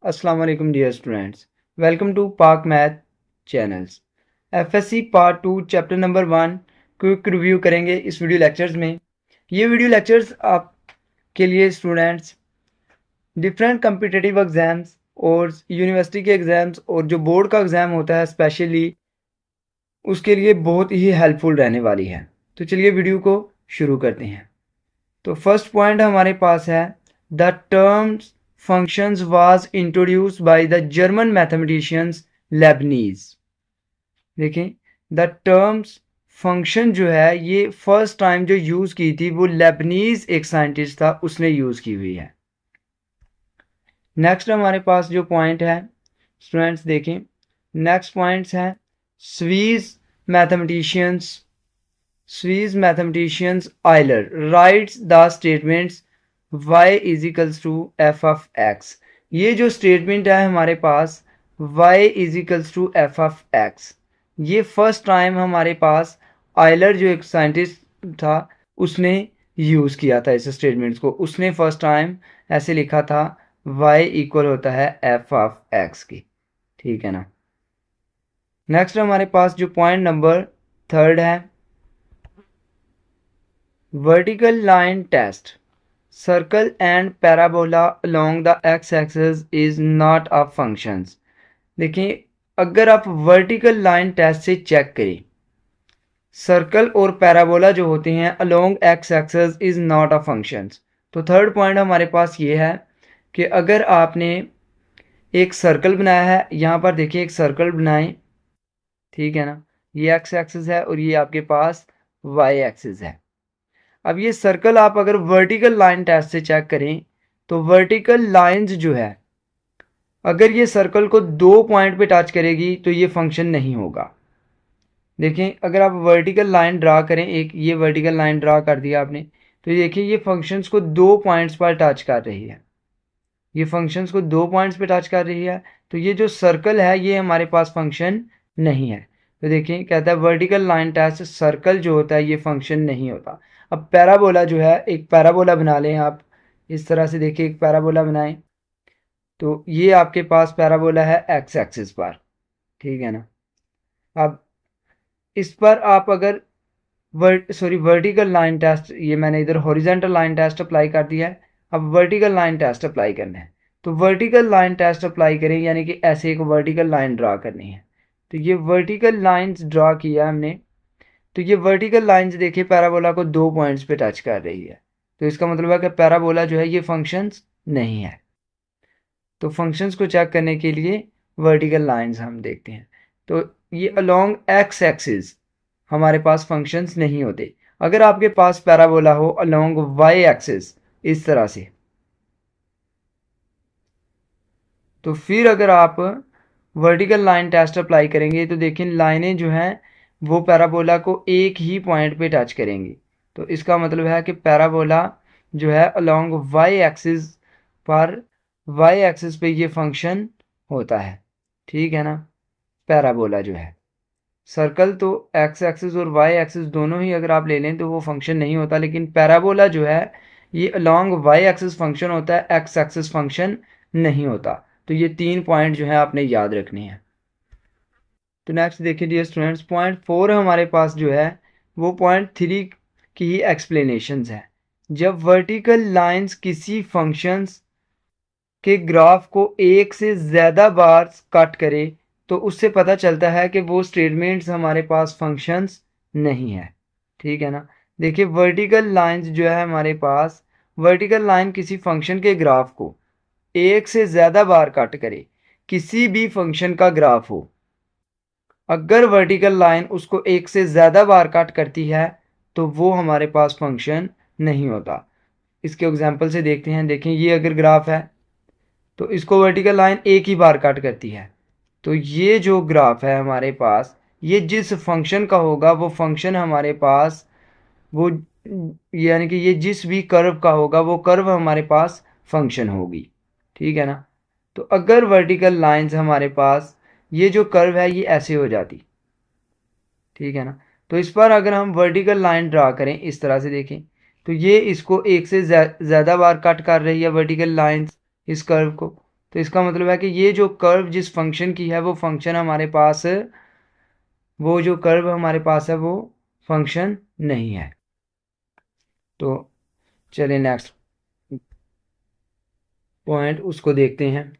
अस्सलाम वालेकुम dear students, welcome to पाक math channels. FSc part 2 chapter number 1 quick review करेंगे इस वीडियो लेक्चर्स में। ये वीडियो लेक्चर्स आपके लिए स्टूडेंट्स डिफरेंट कम्पिटिटिव एग्ज़ाम्स और यूनिवर्सिटी के एग्ज़ाम्स और जो बोर्ड का एग्ज़ाम होता है स्पेशली उसके लिए बहुत ही हेल्पफुल रहने वाली है। तो चलिए वीडियो को शुरू करते हैं। तो फर्स्ट पॉइंट हमारे पास है the terms functions was introduced by the German mathematicians Leibniz। देखें, द टर्म्स फंक्शन जो है ये फर्स्ट टाइम जो यूज की थी वो लेबनीज एक साइंटिस्ट था, उसने यूज की हुई है। नेक्स्ट हमारे पास जो पॉइंट है स्टूडेंट्स देखें, नेक्स्ट पॉइंट्स है Swiss mathematicians Euler writes the statements y is equals to F of X. ये जो स्टेटमेंट है हमारे पास y is equals to F of X, ये फर्स्ट टाइम हमारे पास आइलर जो एक साइंटिस्ट था उसने यूज़ किया था इस स्टेटमेंट्स को। उसने फर्स्ट टाइम ऐसे लिखा था y इक्वल होता है एफ ऑफ एक्स की। ठीक है ना। नेक्स्ट हमारे पास जो पॉइंट नंबर थर्ड है vertical line test. Circle and parabola along the x-axis is not a functions। देखिए, अगर आप वर्टिकल लाइन टेस्ट से चेक करें, सर्कल और पैराबोला जो होते हैं along x axis is not a functions. तो थर्ड पॉइंट हमारे पास ये है कि अगर आपने एक सर्कल बनाया है, यहाँ पर देखिए एक सर्कल बनाएं, ठीक है ना, ये एक्स एक्सिस है और ये आपके पास वाई एक्सिस है। अब ये सर्कल आप अगर वर्टिकल लाइन टेस्ट से चेक करें तो वर्टिकल लाइंस जो है अगर ये सर्कल को दो पॉइंट पे टच करेगी तो ये फंक्शन नहीं होगा। देखें, अगर आप वर्टिकल लाइन ड्रा करें, एक ये वर्टिकल लाइन ड्रा कर दिया आपने, तो ये देखिए ये फंक्शंस को दो पॉइंट्स पर टच कर रही है, ये फंक्शंस को दो पॉइंट्स पे टच कर रही है, तो ये जो सर्कल है ये हमारे पास फंक्शन नहीं है। तो देखिए कहता है वर्टिकल लाइन टेस्ट सर्कल जो होता है ये फंक्शन नहीं होता। अब पैराबोला जो है, एक पैराबोला बना लें आप, इस तरह से देखिए एक पैराबोला बनाएं, तो ये आपके पास पैराबोला है एक्स एक्सिस पर, ठीक है ना। अब इस पर आप अगर वर्टिकल लाइन टेस्ट, ये मैंने इधर हॉरिजॉन्टल लाइन टेस्ट अप्लाई कर दिया है, अब वर्टिकल लाइन टेस्ट अप्लाई करना है। तो वर्टिकल लाइन टेस्ट अप्लाई करें, यानी कि ऐसे एक वर्टिकल लाइन ड्रा करनी है। तो ये वर्टिकल लाइंस ड्रा किया हमने, तो ये वर्टिकल लाइंस देखिए पैराबोला को दो पॉइंट्स पे टच कर रही है, तो इसका मतलब है कि पैराबोला जो है ये फंक्शंस नहीं है। तो फंक्शंस को चेक करने के लिए वर्टिकल लाइंस हम देखते हैं, तो ये अलोंग एक्स एक्सिस हमारे पास फंक्शंस नहीं होते। अगर आपके पास पैराबोला हो अलोंग वाई एक्सिस इस तरह से, तो फिर अगर आप वर्टिकल लाइन टेस्ट अप्लाई करेंगे तो देखिए लाइनें जो हैं वो पैराबोला को एक ही पॉइंट पे टच करेंगी। तो इसका मतलब है कि पैराबोला जो है अलोंग वाई एक्सिस पर, वाई एक्सिस पे ये फंक्शन होता है, ठीक है ना। पैराबोला जो है, सर्कल तो एक्स एक्सिस और वाई एक्सिस दोनों ही अगर आप ले लें तो वो फंक्शन नहीं होता, लेकिन पैराबोला जो है ये अलोंग वाई एक्सिस फंक्शन होता है, एक्स एक्सिस फंक्शन नहीं होता। तो ये तीन पॉइंट जो है आपने याद रखने हैं। तो नेक्स्ट देखिए डियर स्टूडेंट्स, पॉइंट फोर हमारे पास जो है वो पॉइंट थ्री की ही एक्सप्लेनेशंस है। जब वर्टिकल लाइंस किसी फंक्शंस के ग्राफ को एक से ज़्यादा बार कट करे तो उससे पता चलता है कि वो स्टेटमेंट्स हमारे पास फंक्शंस नहीं है, ठीक है ना। देखिए वर्टिकल लाइंस जो है हमारे पास, वर्टिकल लाइन किसी फंक्शन के ग्राफ को एक से ज़्यादा बार कट करे, किसी भी फंक्शन का ग्राफ हो, अगर वर्टिकल लाइन उसको एक से ज़्यादा बार कट करती है तो वो हमारे पास फंक्शन नहीं होता। इसके एग्जांपल से देखते हैं। देखें ये अगर ग्राफ है तो इसको वर्टिकल लाइन एक ही बार कट करती है, तो ये जो ग्राफ है हमारे पास ये जिस फंक्शन का होगा वो फंक्शन हमारे पास वो, यानी कि ये जिस भी कर्व का होगा वो कर्व हमारे पास फंक्शन होगी, ठीक है ना। तो अगर वर्टिकल लाइंस हमारे पास ये जो कर्व है ये ऐसे हो जाती, ठीक है ना, तो इस पर अगर हम वर्टिकल लाइन ड्रा करें इस तरह से देखें तो ये इसको एक से ज़्यादा बार कट कर रही है वर्टिकल लाइंस इस कर्व को, तो इसका मतलब है कि ये जो कर्व जिस फंक्शन की है वो फंक्शन हमारे पास, वो जो कर्व हमारे पास है वो फंक्शन नहीं है। तो चलिए नेक्स्ट पॉइंट उसको देखते हैं।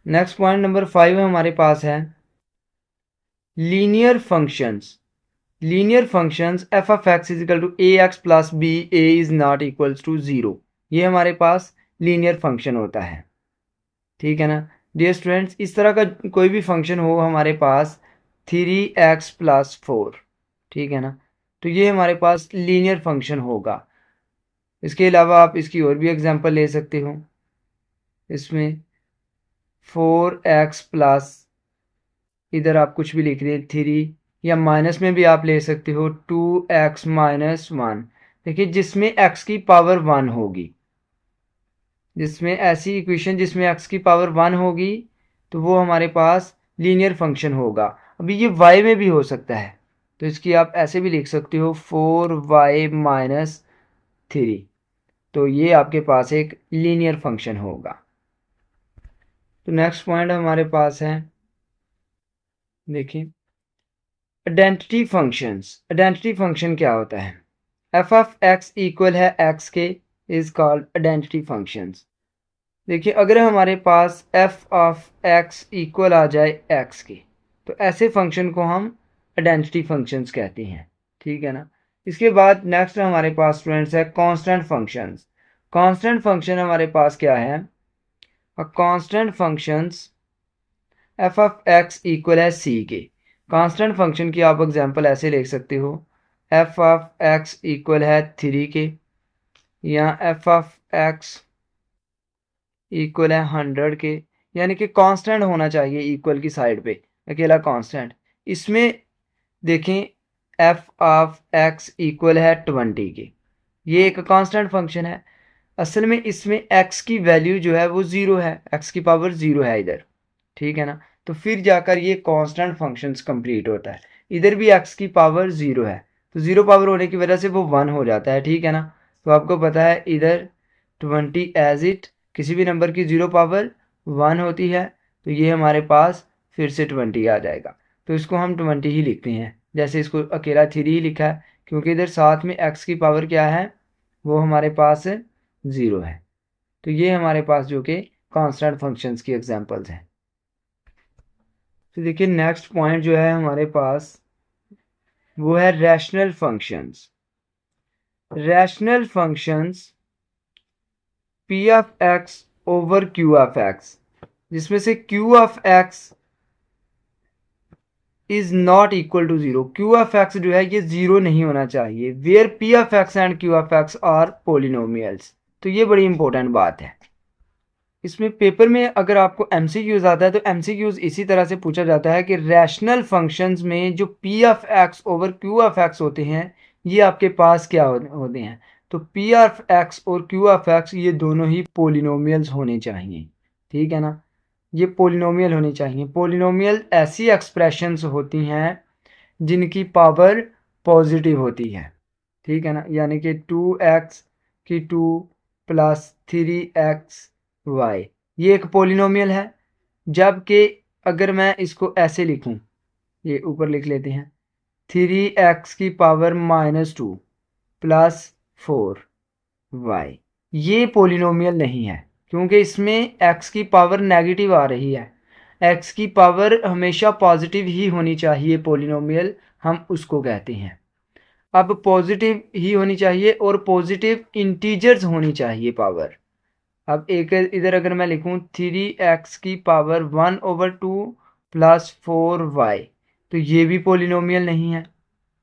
नेक्स्ट पॉइंट नंबर 5 हमारे पास है linear functions. Linear functions f of x is equal to a x plus b a is not equals to zero, ये हमारे पास लीनियर फंक्शन होता है। ठीक है ना डियर स्टूडेंट्स, इस तरह का कोई भी फंक्शन हो हमारे पास 3x+4, ठीक है ना, तो ये हमारे पास लीनियर फंक्शन होगा। इसके अलावा आप इसकी और भी एग्जांपल ले सकते हो। इसमें 4x प्लस, इधर आप कुछ भी लिख दें 3, या माइनस में भी आप ले सकते हो 2x-1। देखिए जिसमें x की पावर 1 होगी, जिसमें ऐसी इक्वेशन जिसमें x की पावर 1 होगी तो वो हमारे पास लीनियर फंक्शन होगा। अभी ये y में भी हो सकता है, तो इसकी आप ऐसे भी लिख सकते हो 4y-3, तो ये आपके पास एक लीनियर फंक्शन होगा। तो नेक्स्ट पॉइंट हमारे पास है, देखिए आइडेंटिटी फंक्शंस। आइडेंटिटी फंक्शन क्या होता है? एफ ऑफ एक्स इक्वल है एक्स के इज कॉल्ड आइडेंटिटी फंक्शंस। देखिए अगर हमारे पास एफ ऑफ एक्स इक्वल आ जाए एक्स के, तो ऐसे फंक्शन को हम आइडेंटिटी फंक्शंस कहते हैं। ठीक है ना। इसके बाद नेक्स्ट हमारे पास स्टूडेंट्स है कांस्टेंट फंक्शंस। कांस्टेंट फंक्शन हमारे पास क्या है? A constant functions f of x equal है सी के। कांस्टेंट फंक्शन की आप एग्जांपल ऐसे लिख सकते हो, एफ ऑफ एक्स इक्वल है 3 के, या एफ ऑफ एक्स इक्वल है 100 के, यानी कि कांस्टेंट होना चाहिए इक्वल की साइड पे, अकेला कांस्टेंट। इसमें देखें एफ ऑफ एक्स इक्वल है 20 के, ये एक कांस्टेंट फंक्शन है। असल में इसमें एक्स की वैल्यू जो है वो ज़ीरो है, एक्स की पावर ज़ीरो है इधर। ठीक है ना, तो फिर जाकर ये कांस्टेंट फंक्शंस कंप्लीट होता है। इधर भी एक्स की पावर ज़ीरो है, तो ज़ीरो पावर होने की वजह से वो 1 हो जाता है। ठीक है ना, तो आपको पता है इधर 20 एज इट, किसी भी नंबर की ज़ीरो पावर 1 होती है, तो ये हमारे पास फिर से 20 आ जाएगा। तो इसको हम 20 ही लिखते हैं, जैसे इसको अकेला 3 ही लिखा है, क्योंकि इधर साथ में एक्स की पावर क्या है, वो हमारे पास ज़ीरो है। तो ये हमारे पास जो कि कांस्टेंट फंक्शंस की एग्जांपल्स हैं। तो देखिए नेक्स्ट पॉइंट जो है हमारे पास वो है rational functions. Rational functions p of x over q of x, जिसमें से q of x is not equal to zero. Q of x जो है ये ज़ीरो नहीं होना चाहिए, where p of x and q of x are polynomials. तो ये बड़ी इंपॉर्टेंट बात है। इसमें पेपर में अगर आपको एमसीक्यूज आता है तो एमसीक्यूज इसी तरह से पूछा जाता है कि रैशनल फंक्शंस में जो P of x over q of x होते हैं ये आपके पास क्या होते हैं। तो पी ऑफ एक्स और क्यू ऑफ एक्स ये दोनों ही पोलिनोमियल्स होने चाहिए। ठीक है ना, ये पोलिनोमियल होनी चाहिए। पोलिनोमियल ऐसी एक्सप्रेशंस होती हैं जिनकी पावर पॉजिटिव होती है। ठीक है ना, यानी कि 2x की 2 प्लस 3xy, ये एक पोलिनोमियल है। जबकि अगर मैं इसको ऐसे लिखूं, ये ऊपर लिख लेते हैं, 3x की पावर -2 प्लस 4y, ये पोलिनोमियल नहीं है, क्योंकि इसमें x की पावर नेगेटिव आ रही है। x की पावर हमेशा पॉजिटिव ही होनी चाहिए, पोलिनोमियल हम उसको कहते हैं। अब पॉजिटिव ही होनी चाहिए और पॉजिटिव इंटीजर्स होनी चाहिए पावर। अब एक इधर अगर मैं लिखूं 3x की पावर 1/2 प्लस 4y, तो ये भी पोलिनोमियल नहीं है।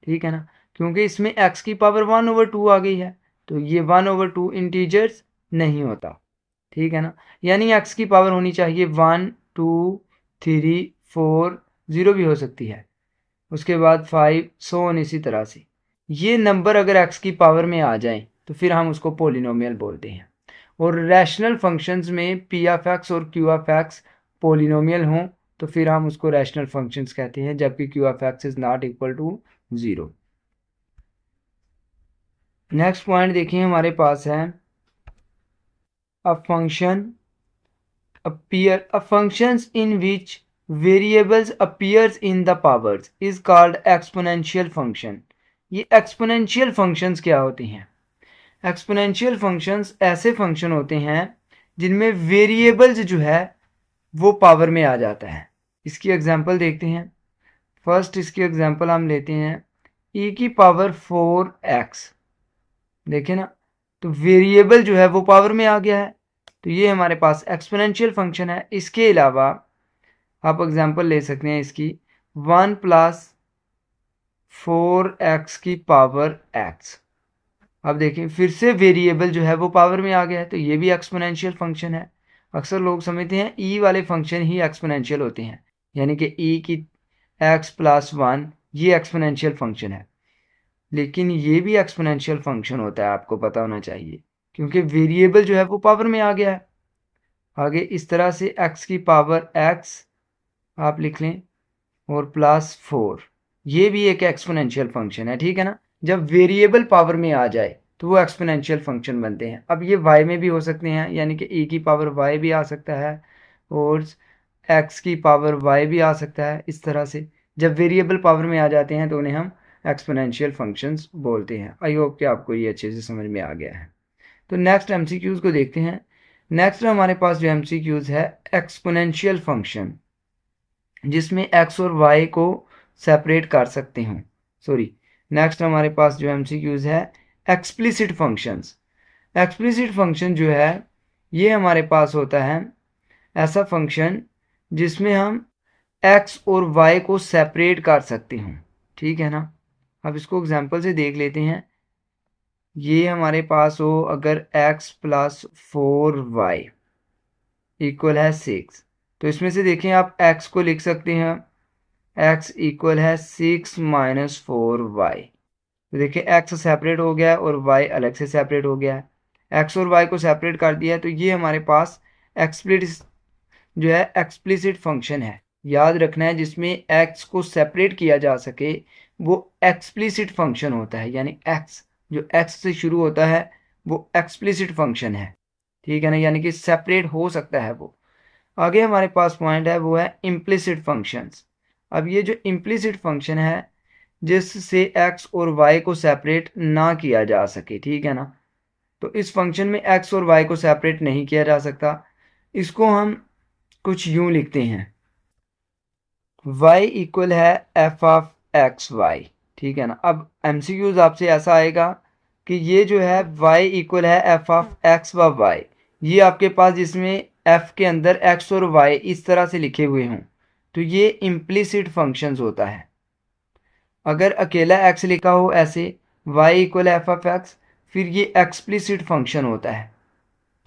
ठीक है ना, क्योंकि इसमें x की पावर 1/2 आ गई है, तो ये 1/2 इंटीजर्स नहीं होता। ठीक है ना, यानी x की पावर होनी चाहिए 1 2 3 4, 0 भी हो सकती है, उसके बाद 5 सो ऑन, इसी तरह से ये नंबर अगर x की पावर में आ जाए तो फिर हम उसको पोलिनोमियल बोलते हैं। और रैशनल फंक्शंस में पी ऑफ एक्स और क्यू ऑफ एक्स पोलिनोमियल हों तो फिर हम उसको रैशनल फंक्शंस कहते हैं, जबकि q of x is not equal to 0। Next point देखिए हमारे पास है a function appear a functions in which variables appears in the powers is called exponential function। ये exponential functions क्या होती हैं? exponential functions ऐसे फंक्शन होते हैं जिनमें वेरिएबल्स जो है वो पावर में आ जाता है। इसकी एग्जांपल देखते हैं। फर्स्ट इसकी एग्जांपल हम लेते हैं e की पावर 4x। देखें ना, तो वेरिएबल जो है वो पावर में आ गया है, तो ये हमारे पास एक्सपोनेंशियल फंक्शन है। इसके अलावा आप एग्जांपल ले सकते हैं इसकी 1 प्लस 4x की पावर x। अब देखिए फिर से वेरिएबल जो है वो पावर में आ गया है, तो ये भी एक्सपोनेंशियल फंक्शन है। अक्सर लोग समझते हैं ई वाले फंक्शन ही एक्सपोनेंशियल होते हैं, यानी कि ई की x प्लस 1 ये एक्सपोनेंशियल फंक्शन है, लेकिन ये भी एक्सपोनेंशियल फंक्शन होता है, आपको पता होना चाहिए, क्योंकि वेरिएबल जो है वो पावर में आ गया है। आगे इस तरह से x की पावर x आप लिख लें और प्लस 4, ये भी एक एक्सपोनेंशियल फंक्शन है, ठीक है ना। जब वेरिएबल पावर में आ जाए तो वो एक्सपोनेंशियल फंक्शन बनते हैं। अब ये y में भी हो सकते हैं, यानी कि e की पावर y भी आ सकता है और x की पावर y भी आ सकता है। इस तरह से जब वेरिएबल पावर में आ जाते हैं तो उन्हें हम एक्सपोनेंशियल फंक्शंस बोलते हैं। आई होप कि आपको ये अच्छे से समझ में आ गया है। तो नेक्स्ट एमसीक्यूज को देखते हैं। नेक्स्ट हमारे पास जो एमसीक्यूज है एक्सपोनेंशियल फंक्शन, जिसमें x और y को सेपरेट कर सकते हूँ। सॉरी, नेक्स्ट हमारे पास जो एमसीक्यूज है एक्सप्लिसिट फंक्शंस। एक्सप्लिसिट फंक्शन जो है ये हमारे पास होता है ऐसा फंक्शन जिसमें हम x और y को सेपरेट कर सकते हूँ, ठीक है ना। अब इसको एग्जांपल से देख लेते हैं। ये हमारे पास हो अगर x प्लस 4y इक्वल है 6, तो इसमें से देखें आप x को लिख सकते हैं x इक्वल है 6 माइनस 4y। तो देखिए x सेपरेट हो गया है और y अलग से सेपरेट हो गया है। x और y को सेपरेट कर दिया है, तो ये हमारे पास एक्सप्लिसिट जो है एक्सप्लिसिट फंक्शन है। याद रखना है, जिसमें x को सेपरेट किया जा सके वो एक्सप्लिसिट फंक्शन होता है, यानी x जो x से शुरू होता है वो एक्सप्लिसिट फंक्शन है, ठीक है ना, यानी कि सेपरेट हो सकता है वो। आगे हमारे पास पॉइंट है वो है इम्प्लिसिट फंक्शंस। अब ये जो इम्प्लिसिट फंक्शन है जिससे x और y को सेपरेट ना किया जा सके, ठीक है ना, तो इस फंक्शन में x और y को सेपरेट नहीं किया जा सकता। इसको हम कुछ यूं लिखते हैं, y इक्वल है एफ ऑफ एक्स वाई, ठीक है ना। अब एमसीक्यूज आपसे ऐसा आएगा कि ये जो है y इक्वल है एफ ऑफ एक्स व वाई, ये आपके पास जिसमें f के अंदर x और y इस तरह से लिखे हुए हों तो ये इम्प्लिसिट फंक्शंस होता है। अगर अकेला x लिखा हो ऐसे y equal F of x, फिर ये एक्सप्लिसिट फंक्शन होता है।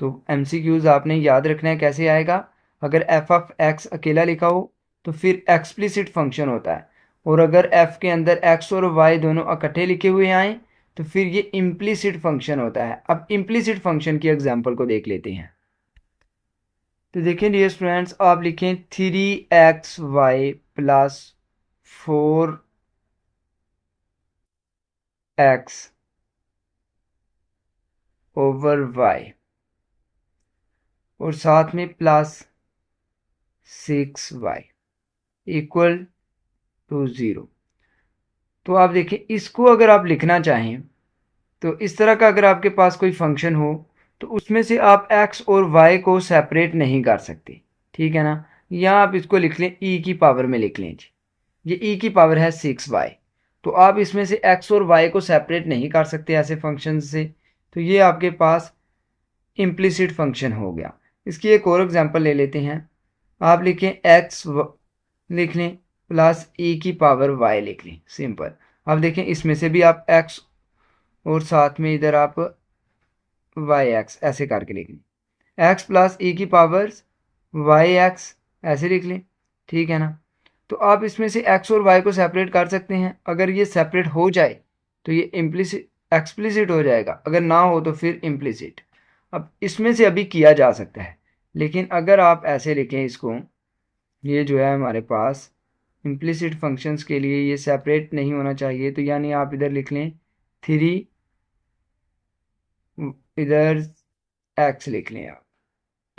तो एमसीक्यूज आपने याद रखना है कैसे आएगा। अगर एफ ऑफ एक्स अकेला लिखा हो तो फिर एक्सप्लिसिट फंक्शन होता है, और अगर f के अंदर x और y दोनों इकट्ठे लिखे हुए आए तो फिर ये इम्प्लिसिट फंक्शन होता है। अब इम्प्लिसिट फंक्शन की एग्जांपल को देख लेते हैं। तो देखें डियर स्टूडेंट्स, आप लिखें 3xy plus 4x over y और साथ में प्लस 6y इक्वल टू 0। तो आप देखें, इसको अगर आप लिखना चाहें तो इस तरह का अगर आपके पास कोई फंक्शन हो तो उसमें से आप x और y को सेपरेट नहीं कर सकते, ठीक है ना। या आप इसको लिख लें e की पावर में लिख लें जी, ये e की पावर है 6y, तो आप इसमें से x और y को सेपरेट नहीं कर सकते ऐसे फंक्शन से, तो ये आपके पास इम्प्लिसिट फंक्शन हो गया। इसकी एक और एग्जांपल ले लेते हैं। आप लिखें x लिख लें प्लस e की पावर y लिख लें, सिंपल। अब देखें इसमें से भी आप x और साथ में इधर आप वाई एक्स ऐसे करके लिख लें, एक्स प्लस ई की पावर वाई एक्स ऐसे लिख लें, ठीक है ना। तो आप इसमें से एक्स और वाई को सेपरेट कर सकते हैं। अगर ये सेपरेट हो जाए तो ये इम्प्लिसिट एक्सप्लिसिट हो जाएगा, अगर ना हो तो फिर इम्प्लिसिट। अब इसमें से अभी किया जा सकता है, लेकिन अगर आप ऐसे लिखें इसको, ये जो है हमारे पास इम्प्लिसिट फंक्शंस के लिए ये सेपरेट नहीं होना चाहिए, तो यानी आप इधर लिख लें 3 इधर x लिख लें आप,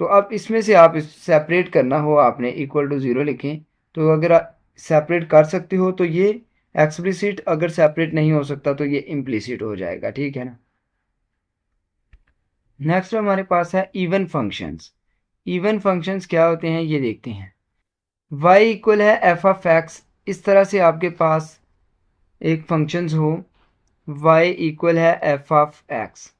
तो अब इसमें से आप सेपरेट करना हो आपने इक्वल टू 0 लिखें, तो अगर सेपरेट कर सकते हो तो ये एक्सप्लिसिट, अगर सेपरेट नहीं हो सकता तो ये इम्प्लिसिट हो जाएगा, ठीक है ना। नेक्स्ट हमारे पास है इवन फंक्शंस। इवन फंक्शंस क्या होते हैं ये देखते हैं। y इक्वल है एफ ऑफ एक्स, इस तरह से आपके पास एक फंक्शंस हो y इक्वल है एफ ऑफ एक्स,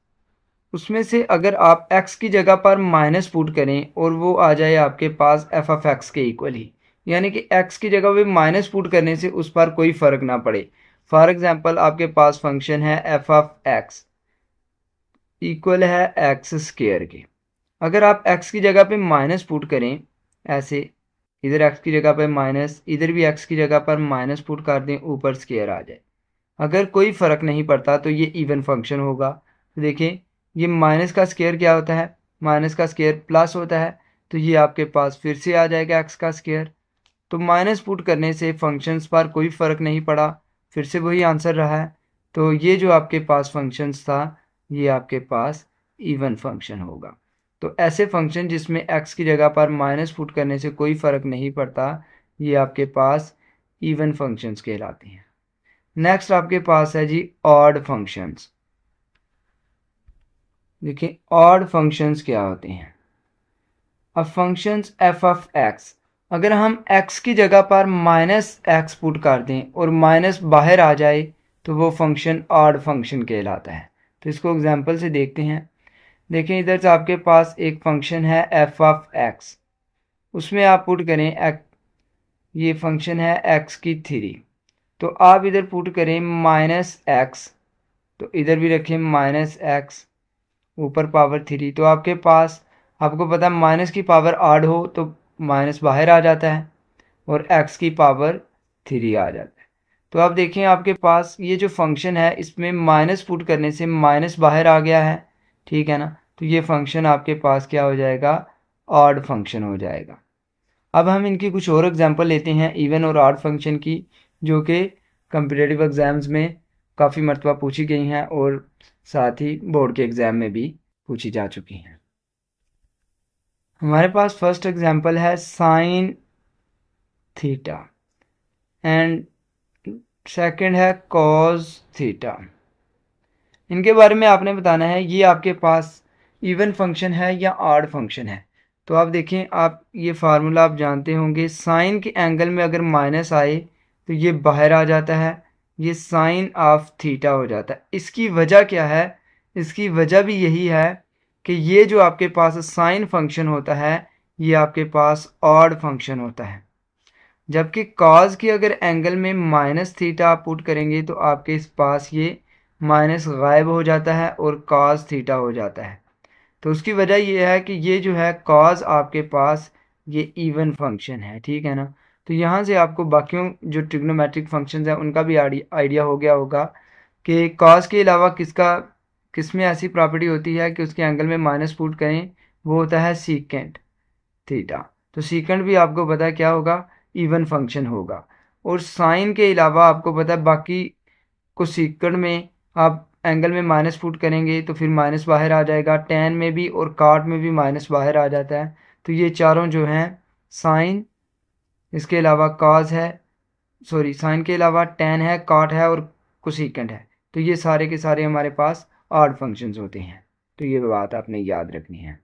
उसमें से अगर आप x की जगह पर माइनस पुट करें और वो आ जाए आपके पास एफ ऑफ एक्स के इक्वल ही, यानी कि x की जगह पे माइनस पुट करने से उस पर कोई फ़र्क ना पड़े। फॉर एग्जांपल आपके पास फंक्शन है एफ ऑफ एक्स इक्वल है एक्स स्क्वायर के, अगर आप x की जगह पे माइनस पुट करें ऐसे, इधर x की जगह पे माइनस, इधर भी x की जगह पर माइनस पुट कर दें, ऊपर स्क्वायर आ जाए, अगर कोई फ़र्क नहीं पड़ता तो ये इवन फंक्शन होगा। तो देखें ये माइनस का स्क्वायर क्या होता है, माइनस का स्क्वायर प्लस होता है, तो ये आपके पास फिर से आ जाएगा एक्स का स्क्वायर। तो माइनस पुट करने से फंक्शंस पर कोई फ़र्क नहीं पड़ा, फिर से वही आंसर रहा है। तो ये जो आपके पास फंक्शंस था ये आपके पास इवन फंक्शन होगा। तो ऐसे फंक्शन जिसमें एक्स की जगह पर माइनस पुट करने से कोई फ़र्क नहीं पड़ता, ये आपके पास इवन फंक्शंस कहलाते हैं। नेक्स्ट आपके पास है जी ऑड फंक्शंस। देखिए ऑड फंक्शंस क्या होते हैं। अब फंक्शंस एफ ऑफ एक्स, अगर हम एक्स की जगह पर माइनस एक्स पुट कर दें और माइनस बाहर आ जाए तो वो फंक्शन ऑड फंक्शन कहलाता है। तो इसको एग्जांपल से देखते हैं। देखें इधर से आपके पास एक फंक्शन है एफ ऑफ एक्स, उसमें आप पुट करें ये फंक्शन है एक्स की 3, तो आप इधर पुट करें माइनस एक्स, तो इधर भी रखें माइनस एक्स ऊपर पावर 3, तो आपके पास, आपको पता है माइनस की पावर आड हो तो माइनस बाहर आ जाता है और एक्स की पावर 3 आ जाता है। तो आप देखें आपके पास ये जो फंक्शन है इसमें माइनस पुट करने से माइनस बाहर आ गया है, ठीक है ना। तो ये फंक्शन आपके पास क्या हो जाएगा, ऑड फंक्शन हो जाएगा। अब हम इनकी कुछ और एग्जांपल लेते हैं इवन और ऑड फंक्शन की, जो कि कम्पिटिटिव एग्ज़ाम्स में काफ़ी मरतबा पूछी गई हैं और साथ ही बोर्ड के एग्ज़ाम में भी पूछी जा चुकी हैं। हमारे पास फर्स्ट एग्जांपल है साइन थीटा एंड सेकंड है कॉस थीटा। इनके बारे में आपने बताना है ये आपके पास इवन फंक्शन है या ऑड फंक्शन है। तो आप देखें, आप ये फार्मूला आप जानते होंगे, साइन के एंगल में अगर माइनस आए तो ये बाहर आ जाता है, ये साइन ऑफ थीटा हो जाता है। इसकी वजह क्या है, इसकी वजह भी यही है कि ये जो आपके पास साइन फंक्शन होता है ये आपके पास ऑड फंक्शन होता है, जबकि कॉस की अगर एंगल में माइनस थीटा आप पुट करेंगे तो आपके इस पास ये माइनस गायब हो जाता है और कॉस थीटा हो जाता है। तो उसकी वजह ये है कि ये जो है कॉस आपके पास ये इवन फंक्शन है, ठीक है ना। तो यहाँ से आपको बाकियों जो ट्रिग्नोमेट्रिक फंक्शंस हैं उनका भी आइडिया हो गया होगा कि कॉस के अलावा किस में ऐसी प्रॉपर्टी होती है कि उसके एंगल में माइनस पुट करें, वो होता है सीकेंट थीटा। तो सीकेंट भी आपको पता है क्या होगा, इवन फंक्शन होगा। और साइन के अलावा आपको पता है बाकी को सीकेंट में आप एंगल में माइनस पुट करेंगे तो फिर माइनस बाहर आ जाएगा, टेन में भी और काट में भी माइनस बाहर आ जाता है। तो ये चारों जो हैं साइन, इसके अलावा कॉस है, सॉरी साइन के अलावा टेन है, काट है और कोसेकेंट है, तो ये सारे के सारे हमारे पास ऑड फंक्शंस होते हैं। तो ये बात आपने याद रखनी है।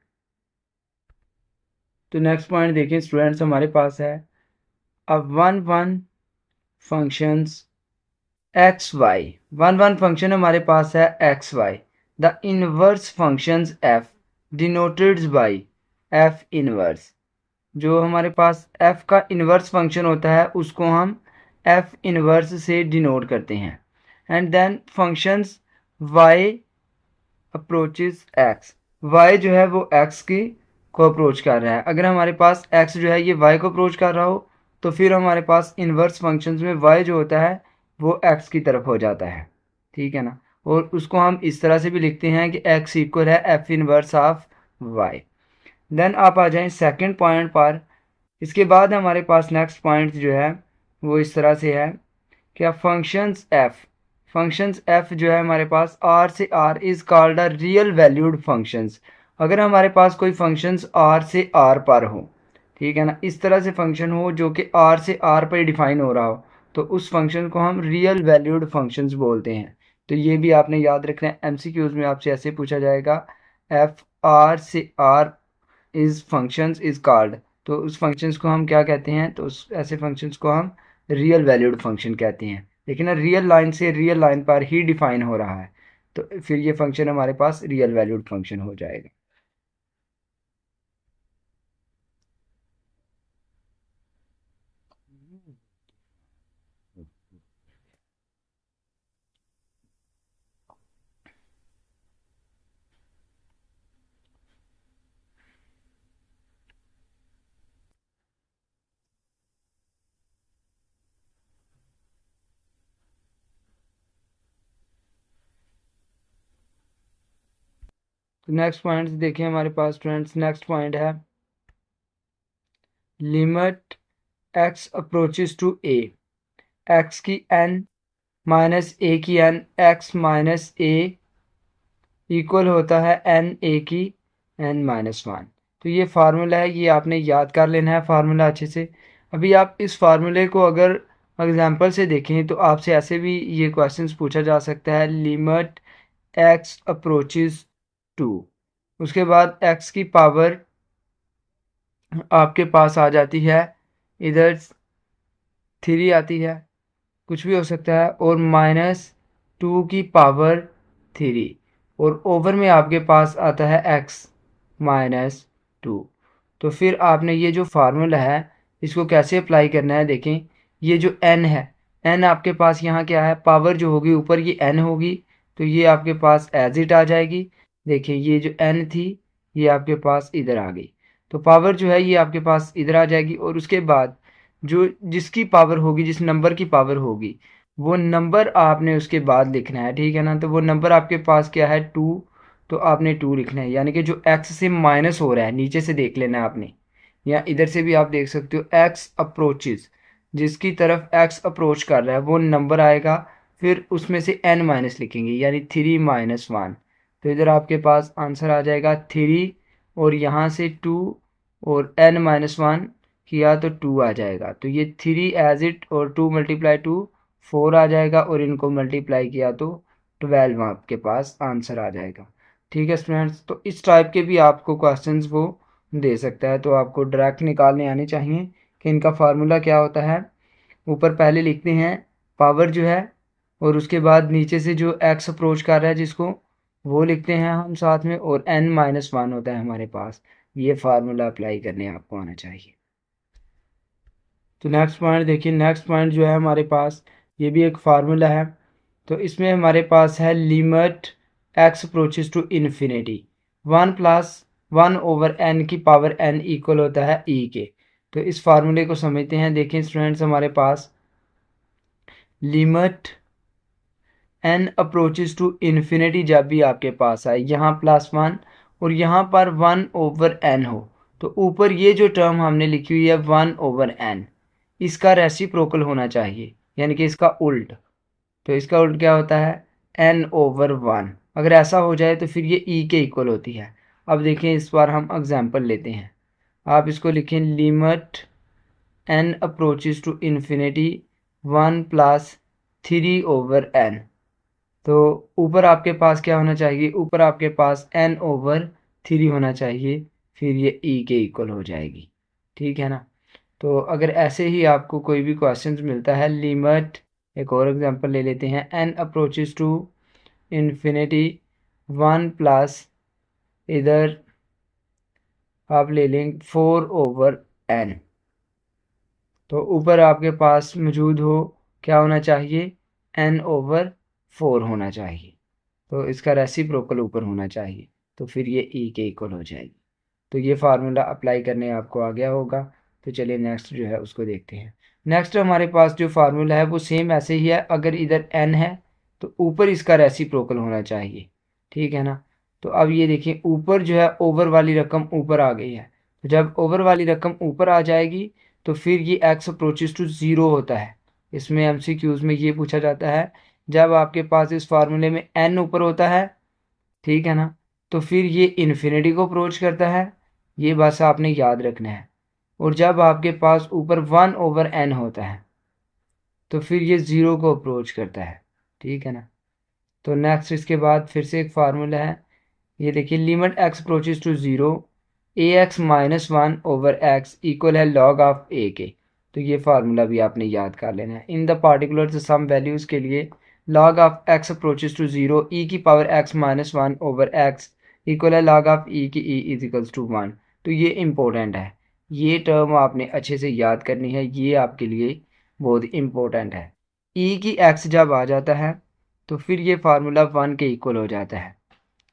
तो नेक्स्ट पॉइंट देखें स्टूडेंट्स, हमारे पास है अब one functions x y. One function हमारे पास है x y. The inverse functions f denoted by f inverse. जो हमारे पास f का इन्वर्स फंक्शन होता है उसको हम f इन्वर्स से डिनोट करते हैं। And then functions y approaches x, y जो है वो x की को अप्रोच कर रहा है। अगर हमारे पास x जो है ये y को अप्रोच कर रहा हो तो फिर हमारे पास इन्वर्स फंक्शंस में y जो होता है वो x की तरफ हो जाता है, ठीक है ना। और उसको हम इस तरह से भी लिखते हैं कि x इक्वल है f inverse of y। Then आप आ जाएं सेकंड पॉइंट पर। इसके बाद हमारे पास नेक्स्ट पॉइंट जो है वो इस तरह से है कि फंक्शंस एफ जो है हमारे पास आर से R is called a real valued functions. अगर हमारे पास कोई फंक्शंस आर से आर पर हो, ठीक है ना, इस तरह से फंक्शन हो जो कि आर से आर पर डिफाइन हो रहा हो, तो उस फंक्शन को हम रियल वैल्यूड फंक्शंस बोलते हैं। तो ये भी आपने याद रखना है, एमसीक्यूज में आपसे ऐसे पूछा जाएगा, एफ आर से R is functions is called, तो उस फंक्शंस को हम क्या कहते हैं, तो उस ऐसे फंक्शंस को हम रियल वैल्यूड फंक्शन कहते हैं। लेकिन ना रियल लाइन से रियल लाइन पर ही डिफाइन हो रहा है, तो फिर ये फंक्शन हमारे पास रियल वैल्यूड फंक्शन हो जाएगा। तो नेक्स्ट पॉइंट देखिए हमारे पास स्टूडेंट्स, नेक्स्ट पॉइंट है limit x approaches to a, x की एन माइनस ए की n, x minus a equal होता है एन ए की एन माइनस वन। तो ये फार्मूला है, ये आपने याद कर लेना है फार्मूला अच्छे से। अभी आप इस फार्मूले को अगर एग्जांपल से देखें तो आपसे ऐसे भी ये क्वेश्चंस पूछा जा सकता है, लिमिट एक्स अप्रोचेस टू, उसके बाद एक्स की पावर आपके पास आ जाती है, इधर थ्री आती है, कुछ भी हो सकता है, और माइनस टू की पावर थ्री, और ओवर में आपके पास आता है एक्स माइनस टू। तो फिर आपने ये जो फार्मूला है इसको कैसे अप्लाई करना है, देखें ये जो एन है, एन आपके पास यहाँ क्या है, पावर जो होगी ऊपर ये एन होगी, तो ये आपके पास एज इट आ जाएगी। देखिए ये जो एन थी ये आपके पास इधर आ गई, तो पावर जो है ये आपके पास इधर आ जाएगी, और उसके बाद जो जिसकी पावर होगी, जिस नंबर की पावर होगी, वो नंबर आपने उसके बाद लिखना है, ठीक है ना। तो वो नंबर आपके पास क्या है, टू, तो आपने टू लिखना है, यानी कि जो एक्स से माइनस हो रहा है नीचे से देख लेना है आपने, या इधर से भी आप देख सकते हो, एक्स अप्रोचेस, जिसकी तरफ एक्स अप्रोच कर रहा है वो नंबर आएगा, फिर उसमें से एन माइनस लिखेंगे, यानी थ्री माइनस वन, तो इधर आपके पास आंसर आ जाएगा थ्री, और यहाँ से टू, और एन माइनस वन किया तो टू आ जाएगा, तो ये थ्री एज इट, और टू मल्टीप्लाई टू फोर आ जाएगा, और इनको मल्टीप्लाई किया तो 12 आपके पास आंसर आ जाएगा। ठीक है स्टूडेंट्स, तो इस टाइप के भी आपको क्वेश्चंस वो दे सकता है, तो आपको डायरेक्ट निकालने आने चाहिए कि इनका फार्मूला क्या होता है। ऊपर पहले लिखते हैं पावर जो है, और उसके बाद नीचे से जो एक्स अप्रोच कर रहा है जिसको, वो लिखते हैं हम साथ में, और एन माइनस वन होता है हमारे पास। ये फार्मूला अप्लाई करने आपको आना चाहिए। तो नेक्स्ट पॉइंट देखिए, नेक्स्ट पॉइंट जो है हमारे पास, ये भी एक फार्मूला है। तो इसमें हमारे पास है limit x approaches to infinity, one plus one over n की पावर एन इक्वल होता है ई के। तो इस फार्मूले को समझते हैं। देखें स्टूडेंट्स, हमारे पास limit n approaches to infinity जब भी आपके पास आए, यहाँ प्लस वन और यहाँ पर वन ओवर एन हो, तो ऊपर ये जो टर्म हमने लिखी हुई है वन ओवर एन, इसका रेसिप्रोकल होना चाहिए, यानी कि इसका उल्ट। तो इसका उल्ट क्या होता है, एन ओवर वन। अगर ऐसा हो जाए तो फिर ये ई के इक्वल होती है। अब देखें, इस बार हम एग्जाम्पल लेते हैं। आप इसको लिखें, limit n approaches to infinity one plus three over n. तो ऊपर आपके पास क्या होना चाहिए, ऊपर आपके पास एन ओवर थ्री होना चाहिए, फिर ये ई के इक्वल हो जाएगी। ठीक है ना। तो अगर ऐसे ही आपको कोई भी क्वेश्चन मिलता है, लिमिट, एक और एग्जांपल ले लेते हैं, n approaches to infinity one plus, इधर आप ले लेंगे फोर ओवर एन। तो ऊपर आपके पास मौजूद हो, क्या होना चाहिए, एन ओवर फोर होना चाहिए, तो इसका रेसिप्रोकल ऊपर होना चाहिए, तो फिर ये ई के इक्वल हो जाएगी। तो ये फार्मूला अप्लाई करने आपको आ गया होगा। तो चलिए नेक्स्ट जो है उसको देखते हैं। नेक्स्ट हमारे पास जो फार्मूला है वो सेम ऐसे ही है, अगर इधर एन है तो ऊपर इसका रेसिप्रोकल होना चाहिए। ठीक है ना। तो अब ये देखिए, ऊपर जो है ओवर वाली रकम ऊपर आ गई है, तो जब ओवर वाली रकम ऊपर आ जाएगी तो फिर ये एक्स अप्रोचेस टू ज़ीरो होता है। इसमें एमसीक्यूज में ये पूछा जाता है, जब आपके पास इस फार्मूले में एन ऊपर होता है, ठीक है ना, तो फिर ये इन्फिनिटी को अप्रोच करता है, ये बस आपने याद रखना है। और जब आपके पास ऊपर 1/n होता है तो फिर ये ज़ीरो को अप्रोच करता है, ठीक है ना। तो नेक्स्ट इसके बाद फिर से एक फार्मूला है, ये देखिए limit x approaches to zero ax-1/x equal है log ऑफ a के। तो ये फार्मूला भी आपने याद कर लेना है। In the particular some values के लिए log of x approaches to zero e⁻x-1/x equal है log ऑफ e की e इज इक्वल्स टू 1। तो ये इम्पोर्टेंट है, ये टर्म आपने अच्छे से याद करनी है, ये आपके लिए बहुत इम्पोर्टेंट है। e की x जब आ जाता है तो फिर ये फार्मूला 1 के इक्वल हो जाता है।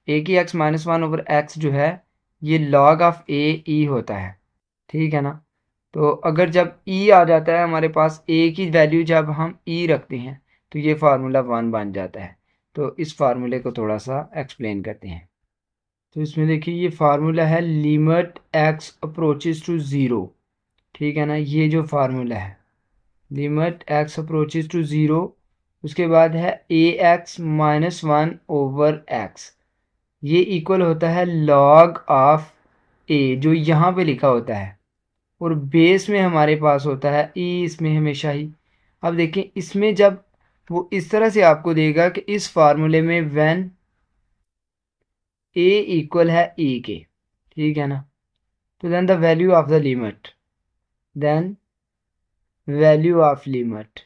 a की x-1/x जो है ये log ऑफ a e होता है, ठीक है ना। तो अगर जब e आ जाता है हमारे पास, a की वैल्यू जब हम e रखते हैं तो ये फार्मूला 1 बन जाता है। तो इस फार्मूले को थोड़ा सा एक्सप्लेन करते हैं। तो इसमें देखिए ये फार्मूला है limit x approaches to zero, ठीक है ना। ये जो फार्मूला है limit x approaches to zero, उसके बाद है ax-1/x, ये इक्वल होता है log ऑफ a जो यहाँ पे लिखा होता है, और बेस में हमारे पास होता है e इसमें हमेशा ही। अब देखें इसमें जब वो इस तरह से आपको देगा कि इस फार्मूले में व्हेन a इक्वल है e के, ठीक है ना, तो then the value of the limit, then value of limit,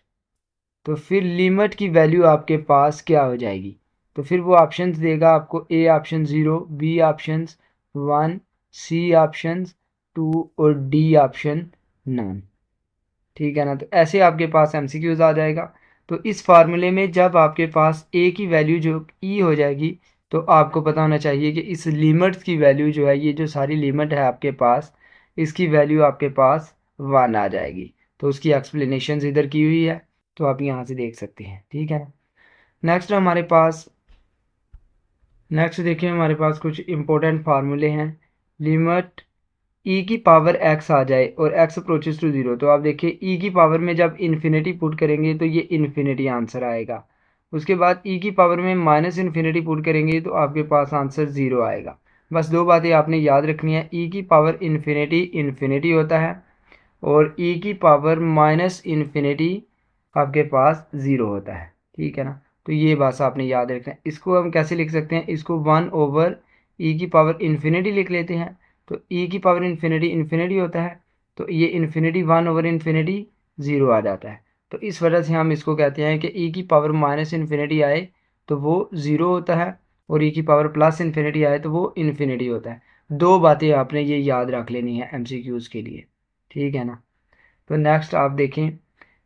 तो फिर लिमिट की वैल्यू आपके पास क्या हो जाएगी। तो फिर वो ऑप्शंस देगा आपको, a option 0, b option 1, c option 2 और डी ऑप्शन नन, ठीक है ना। तो ऐसे आपके पास एमसीक्यूज आ जाएगा। तो इस फार्मूले में जब आपके पास ए की वैल्यू जो ई हो जाएगी तो आपको पता होना चाहिए कि इस लिमिट की वैल्यू जो है, ये जो सारी लिमिट है आपके पास, इसकी वैल्यू आपके पास 1 आ जाएगी। तो उसकी एक्सप्लेनेशन इधर की हुई है, तो आप यहाँ से देख सकते हैं, ठीक है ना। नेक्स्ट देखिए हमारे पास कुछ इंपॉर्टेंट फार्मूले हैं। लिमिट e की पावर x आ जाए और x अप्रोचेज टू ज़ीरो, तो आप देखिए e की पावर में जब इन्फिनिटी पुट करेंगे तो ये इन्फिनिटी आंसर आएगा। उसके बाद e की पावर में माइनस इन्फिनिटी पुट करेंगे तो आपके पास आंसर 0 आएगा। बस दो बातें आपने याद रखनी है, e की पावर इन्फिनिटी इन्फिनिटी होता है और e की पावर माइनस इन्फिनिटी आपके पास 0 होता है, ठीक है ना। तो ये बात आपने याद रखना है। इसको हम कैसे लिख सकते हैं, इसको 1/e की पावर इन्फिनिटी लिख लेते हैं। तो e की पावर इन्फिनिटी इन्फिनिटी होता है, तो ये इन्फिनिटी 1/इन्फिनिटी 0 आ जाता है। तो इस वजह से हम इसको कहते हैं कि e की पावर माइनस इन्फिनिटी आए तो वो 0 होता है और e की पावर प्लस इन्फिनिटी आए तो वो इन्फिनिटी होता है। दो बातें आपने ये याद रख लेनी है एमसीक्यूज़ के लिए, ठीक है ना। तो नेक्स्ट आप देखें,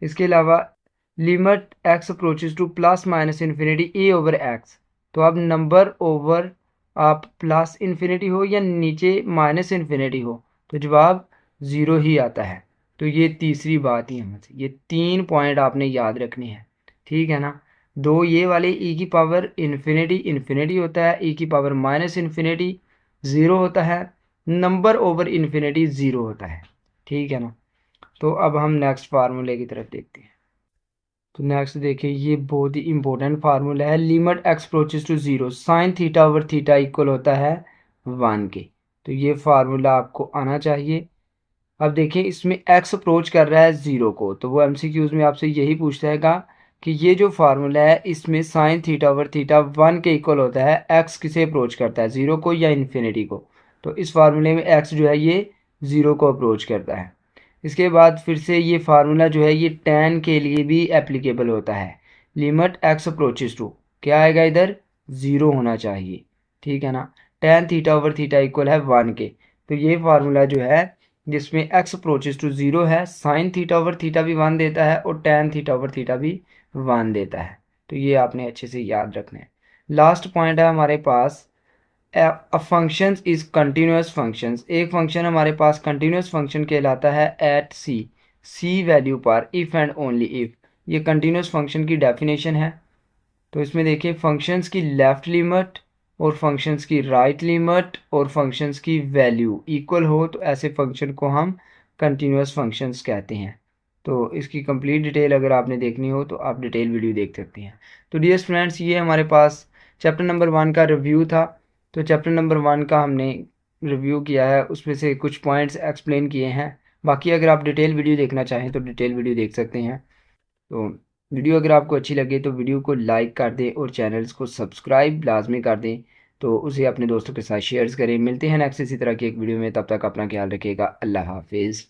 इसके अलावा limit x approaches two plus minus infinity a/x, तो अब नंबर ओवर आप प्लस इन्फिनिटी हो या नीचे माइनस इन्फिनिटी हो तो जवाब 0 ही आता है। तो ये तीसरी बात ही यहाँ से, ये 3 पॉइंट आपने याद रखने हैं, ठीक है ना। दो ये वाले e की पावर इन्फिनिटी इन्फिनिटी होता है, e की पावर माइनस इन्फिनिटी 0 होता है, नंबर ओवर इन्फिनिटी 0 होता है, ठीक है ना। तो अब हम नेक्स्ट फार्मूले की तरफ देखते हैं। तो नेक्स्ट देखिए ये बहुत ही इंपॉर्टेंट फार्मूला है, limit x approaches to 0 sine theta over theta equal होता है 1 के। तो ये फार्मूला आपको आना चाहिए। अब देखिए इसमें x अप्रोच कर रहा है 0 को, तो वो एमसीक्यूज में आपसे यही पूछता है कि ये जो फार्मूला है इसमें साइन थीटा ओवर थीटा 1 के इक्वल होता है, x किसे अप्रोच करता है, 0 को या इन्फिनिटी को। तो इस फार्मूले में x जो है ये 0 को अप्रोच करता है। इसके बाद फिर से ये फार्मूला जो है ये tan के लिए भी एप्लीकेबल होता है। लिमिट x अप्रोचेज टू क्या आएगा इधर, 0 होना चाहिए, ठीक है ना। tan theta over theta equal है 1 के। तो ये फार्मूला जो है जिसमें x अप्रोचेज टू 0 है, साइन थीटा ओवर थीटा भी 1 देता है और tan थीटा ओवर थीटा भी 1 देता है। तो ये आपने अच्छे से याद रखना है। लास्ट पॉइंट है हमारे पास, a function is continuous functions, एक फंक्शन हमारे पास कंटिन्यूस फंक्शन कहलाता है एट सी वैल्यू पर इफ़ एंड ओनली इफ़। ये कंटिन्यूस फंक्शन की डेफिनेशन है। तो इसमें देखिए फंक्शंस की लेफ़्ट लिमिट और फंक्शंस की राइट लिमिट और फंक्शंस की वैल्यू इक्वल हो तो ऐसे फंक्शन को हम कंटिन्यूस फंक्शंस कहते हैं। तो इसकी कंप्लीट डिटेल अगर आपने देखनी हो तो आप डिटेल वीडियो देख सकते हैं। तो डियर स्टूडेंट्स, ये हमारे पास चैप्टर नंबर 1 का रिव्यू था। तो चैप्टर नंबर 1 का हमने रिव्यू किया है, उसमें से कुछ पॉइंट्स एक्सप्लेन किए हैं। बाकी अगर आप डिटेल वीडियो देखना चाहें तो डिटेल वीडियो देख सकते हैं। तो वीडियो अगर आपको अच्छी लगे तो वीडियो को लाइक कर दें और चैनल्स को सब्सक्राइब लाजमी कर दें, तो उसे अपने दोस्तों के साथ शेयर्स करें। मिलते हैं नेक्स्ट इसी तरह की एक वीडियो में, तब तक अपना ख्याल रखिएगा। अल्लाह हाफिज़।